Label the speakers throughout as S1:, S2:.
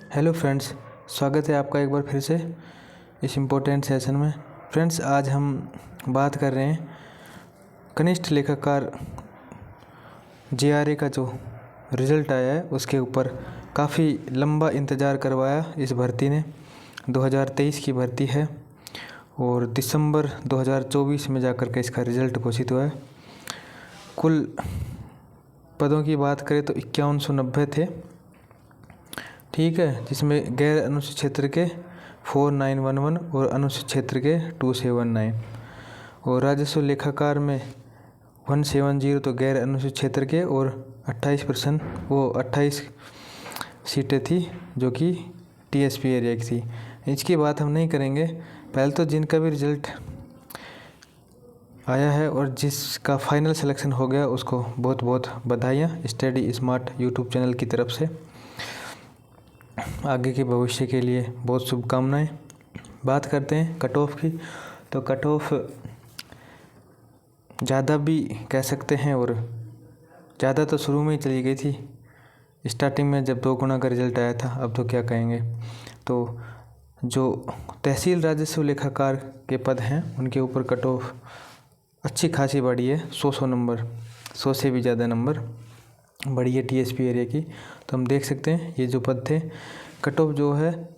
S1: Hello friends, स्वागत है आपका एक बार फिर से इस इम्पोर्टेंट सेशन में। फ्रेंड्स, आज हम बात कर रहे हैं कनिष्ठ लेखाकार जेआरए का जो रिज़ल्ट आया है उसके ऊपर। काफ़ी लंबा इंतज़ार करवाया इस भर्ती ने। 2023 की भर्ती है और दिसंबर 2024 में जाकर के इसका रिज़ल्ट घोषित हुआ है। कुल पदों की बात करें तो 5190 थे, ठीक है, जिसमें गैर अनुसूचित क्षेत्र के 4911 और अनुसूचित क्षेत्र के 2719 और राजस्व लेखाकार में 170 तो गैर अनुसूचित क्षेत्र के और 28 सीटें थी जो कि टीएसपी एरिया की थी। इसकी बात हम नहीं करेंगे। पहले तो जिनका भी रिजल्ट आया है और जिसका फाइनल सिलेक्शन हो गया उसको बहुत बहुत बधाइयाँ स्टडी स्मार्ट यूट्यूब चैनल की तरफ से। आगे के भविष्य के लिए बहुत शुभकामनाएं। बात करते हैं कट ऑफ की, तो कट ऑफ ज़्यादा भी कह सकते हैं और ज़्यादा तो शुरू में ही चली गई थी, स्टार्टिंग में जब 2 गुना का रिजल्ट आया था। अब तो क्या कहेंगे। तो जो तहसील राजस्व लेखाकार के पद हैं उनके ऊपर कट ऑफ अच्छी खासी बढ़ी है, 100 नंबर, 100 से भी ज़्यादा नंबर बढ़ी है टीएसपी एरिया की। तो हम देख सकते हैं ये जो पद थे, कट ऑफ जो है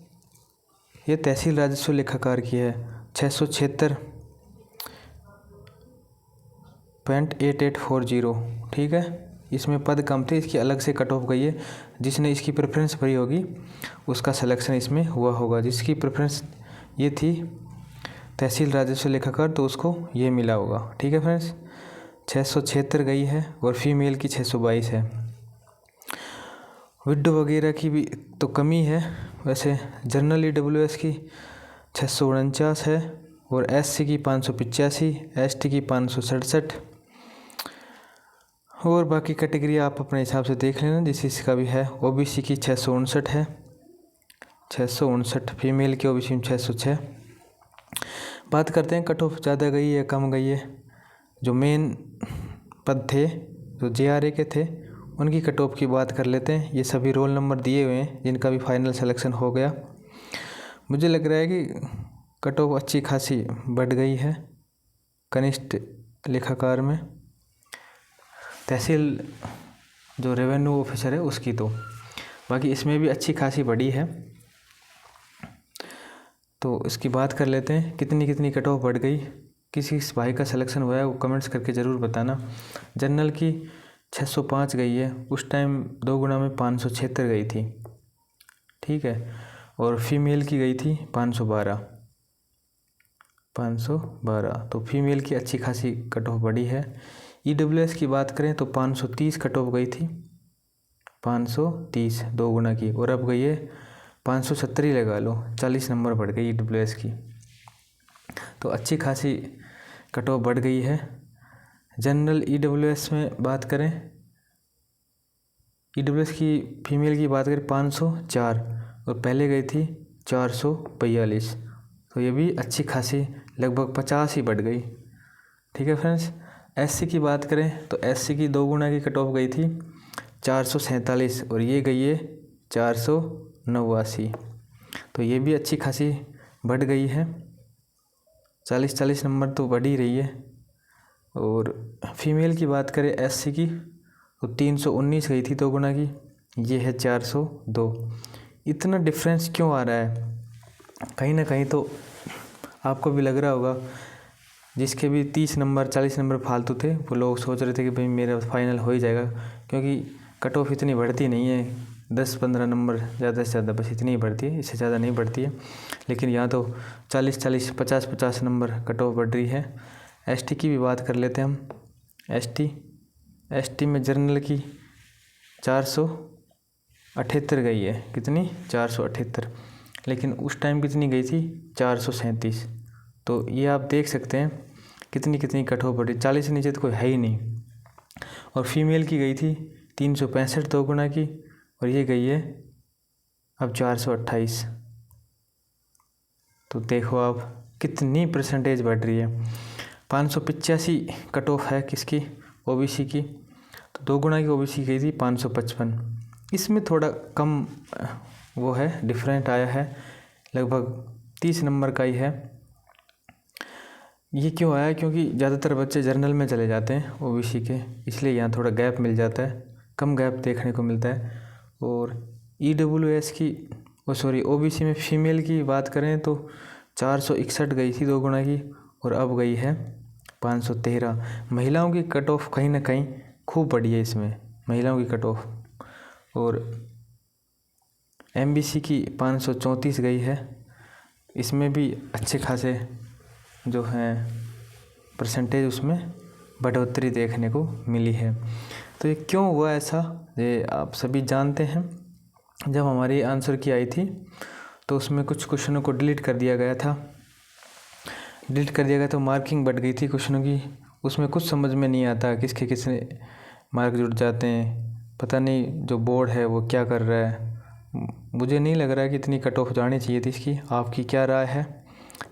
S1: ये तहसील राजस्व लेखाकार की है 676.8840, ठीक है। इसमें पद कम थे, इसकी अलग से कट ऑफ गई है। जिसने इसकी प्रेफरेंस भरी होगी उसका सिलेक्शन इसमें हुआ होगा। जिसकी प्रेफरेंस ये थी तहसील राजस्व लेखाकार तो उसको ये मिला होगा, ठीक है फ्रेंड्स। 676 गई है और फीमेल की 622 है। विडो वगैरह की भी तो कमी है। वैसे जनरल ईडब्ल्यूएस की 649 है और एससी की 585, एसटी की 567 और बाकी कैटेगरी आप अपने हिसाब से देख लेना जिस इसका भी है। ओबीसी की 659 है, 659 फीमेल की ओबीसी में 606। बात करते हैं कट ऑफ ज़्यादा गई है कम गई है। जो मेन पद थे जो जेआरए के थे उनकी कट ऑफ की बात कर लेते हैं। ये सभी रोल नंबर दिए हुए हैं जिनका भी फाइनल सिलेक्शन हो गया। मुझे लग रहा है कि कट ऑफ अच्छी खासी बढ़ गई है कनिष्ठ लेखाकार में, तहसील जो रेवेन्यू ऑफिसर है उसकी। तो बाकी इसमें भी अच्छी खासी बढ़ी है। तो इसकी बात कर लेते हैं कितनी कितनी कट ऑफ बढ़ गई, किस भाई का सिलेक्शन हुआ है वो कमेंट्स करके ज़रूर बताना। जनरल की 605 गई है, उस टाइम 2 गुना में 576 गई थी, ठीक है। और फीमेल की गई थी 512। तो फीमेल की अच्छी खासी कट ऑफ बढ़ी है। ईडब्ल्यूएस की बात करें तो 530 कट ऑफ गई थी, 530 2 गुना की, और अब गई है 570 ही लगा लो, 40 नंबर बढ़ गई ईडब्ल्यूएस की। तो अच्छी खासी कट ऑफ बढ़ गई है। जनरल ईडब्ल्यूएस में बात करें, ईडब्ल्यूएस की फीमेल की बात करें 504 और पहले गई थी 442। तो ये भी अच्छी खासी लगभग 50 ही बढ़ गई, ठीक है फ्रेंड्स। एससी की बात करें तो एससी की 2 गुना की कट ऑफ गई थी 447 और ये गई है 489। तो ये भी अच्छी खासी बढ़ गई है, 40 नंबर तो बढ़ ही रही है। और फीमेल की बात करें एससी की तो 319 गई थी 2 गुना की, ये है 402। इतना डिफरेंस क्यों आ रहा है? कहीं ना कहीं तो आपको भी लग रहा होगा, जिसके भी 30 नंबर 40 नंबर फालतू थे वो लोग सोच रहे थे कि भाई मेरा फाइनल हो ही जाएगा, क्योंकि कट ऑफ इतनी बढ़ती नहीं है, 10-15 नंबर ज़्यादा से ज़्यादा बस इतनी ही बढ़ती है, इससे ज़्यादा नहीं बढ़ती है। लेकिन यहाँ तो 40-40 50-50 नंबर कट ऑफ बढ़ रही है। एसटी की भी बात कर लेते हैं हम। एसटी में जनरल की 478 गई है, कितनी 478, लेकिन उस टाइम कितनी गई थी 437। तो ये आप देख सकते हैं कितनी कितनी कट ऑफ बढ़ी, 40 से नीचे तो कोई है ही नहीं। और फीमेल की गई थी 365 2 गुना की और ये गई है अब 428। तो देखो आप कितनी परसेंटेज बढ़ रही है। 585 कट ऑफ है किसकी, ओबीसी की। तो 2 गुना की ओबीसी गई थी 555। इसमें थोड़ा कम वो है डिफरेंट आया है, लगभग 30 नंबर का ही है। ये क्यों आया? क्योंकि ज़्यादातर बच्चे जर्नल में चले जाते हैं ओबीसी के, इसलिए यहाँ थोड़ा गैप मिल जाता है, कम गैप देखने को मिलता है। और ईडब्ल्यूएस की ओबीसी में फीमेल की बात करें तो 461 गई थी 2 गुना की, और अब गई है 513। महिलाओं की कट ऑफ कहीं ना कहीं खूब बढ़ी है इसमें, महिलाओं की कट ऑफ। और एमबीसी की 534 गई है, इसमें भी अच्छे खासे जो हैं परसेंटेज उसमें बढ़ोतरी देखने को मिली है। तो ये क्यों हुआ ऐसा, ये आप सभी जानते हैं। जब हमारी आंसर की आई थी तो उसमें कुछ क्वेश्चनों को डिलीट कर दिया गया था, तो मार्किंग बढ़ गई थी क्वेश्चनों की। उसमें कुछ समझ में नहीं आता किसके किसने मार्क जुड़ जाते हैं, पता नहीं जो बोर्ड है वो क्या कर रहा है। मुझे नहीं लग रहा है कि इतनी कट ऑफ जानी चाहिए थी इसकी। आपकी क्या राय है?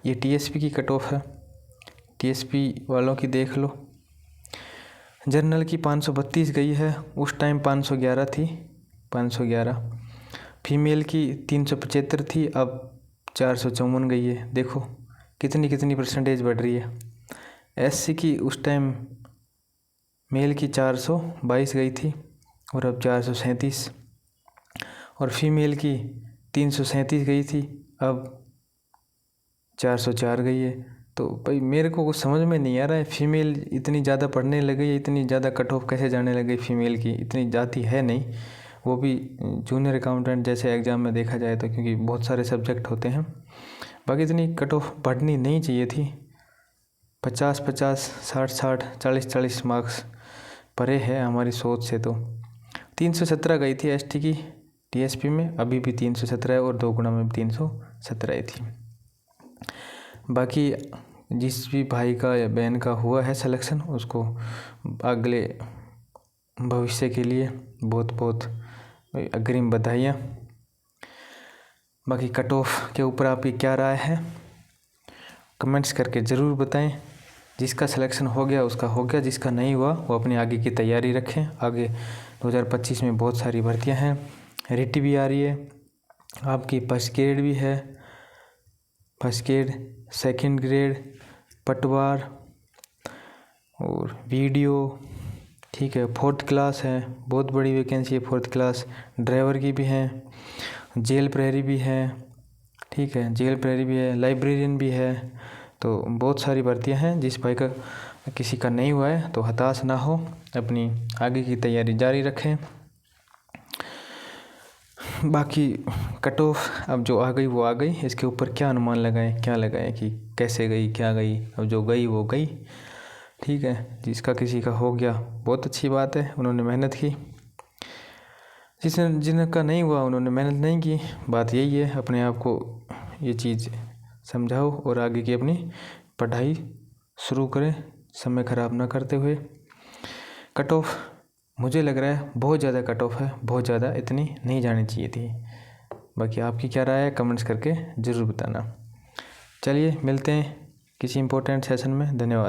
S1: ये टीएसपी की कट ऑफ है, टीएसपी वालों की देख लो। जर्नल की 532 गई है, उस टाइम 511 थी, 511। फीमेल की 375 थी, अब 454 गई है। देखो कितनी परसेंटेज बढ़ रही है। एससी की उस टाइम मेल की 422 गई थी और अब 437, और फीमेल की 337 गई थी, अब 404 गई है। तो भाई मेरे को कुछ समझ में नहीं आ रहा है, फीमेल इतनी ज़्यादा पढ़ने लगी, इतनी ज़्यादा कट ऑफ कैसे जाने लगी फीमेल की? इतनी जाती है नहीं, वो भी जूनियर अकाउंटेंट जैसे एग्ज़ाम में देखा जाए तो, क्योंकि बहुत सारे सब्जेक्ट होते हैं। बाकी इतनी कट ऑफ बढ़नी नहीं चाहिए थी। 50-50, 60-60, 40-40 मार्क्स परे है हमारी सोच से। तो 317 गई थी एसटी की टीएसपी में, अभी भी 317 है, और 2 गुना में भी 317 थी। बाकी जिस भी भाई का या बहन का हुआ है सिलेक्शन, उसको अगले भविष्य के लिए बहुत बहुत अग्रिम बधाइयाँ। बाकी कट ऑफ के ऊपर आपकी क्या राय है, कमेंट्स करके ज़रूर बताएं। जिसका सिलेक्शन हो गया उसका हो गया, जिसका नहीं हुआ वो अपनी आगे की तैयारी रखें। आगे 2025 में बहुत सारी भर्तियां हैं, रिट भी आ रही है, आपकी फर्स्ट ग्रेड भी है, फर्स्ट ग्रेड, सेकंड ग्रेड, पटवार और वीडियो, ठीक है। 4th क्लास है, बहुत बड़ी वैकेंसी है 4th क्लास। ड्राइवर की भी है, जेल प्रहरी भी है, ठीक है, जेल प्रहरी भी है, लाइब्रेरियन भी है। तो बहुत सारी भर्तियां हैं। जिस भाई का किसी का नहीं हुआ है तो हताश ना हो, अपनी आगे की तैयारी जारी रखें। बाकी कट ऑफ अब जो आ गई वो आ गई, इसके ऊपर क्या अनुमान लगाएं, क्या लगाएं कि कैसे गई, क्या गई। अब जो गई वो गई, ठीक है। जिसका किसी का हो गया बहुत अच्छी बात है, उन्होंने मेहनत की। जिनका नहीं हुआ उन्होंने मेहनत नहीं की। बात यही है, अपने आप को ये चीज़ समझाओ और आगे की अपनी पढ़ाई शुरू करें, समय ख़राब ना करते हुए। कट ऑफ मुझे लग रहा है बहुत ज़्यादा कट ऑफ है, बहुत ज़्यादा, इतनी नहीं जानी चाहिए थी। बाकी आपकी क्या राय है कमेंट्स करके ज़रूर बताना। चलिए मिलते हैं किसी इम्पोर्टेंट सेशन में। धन्यवाद।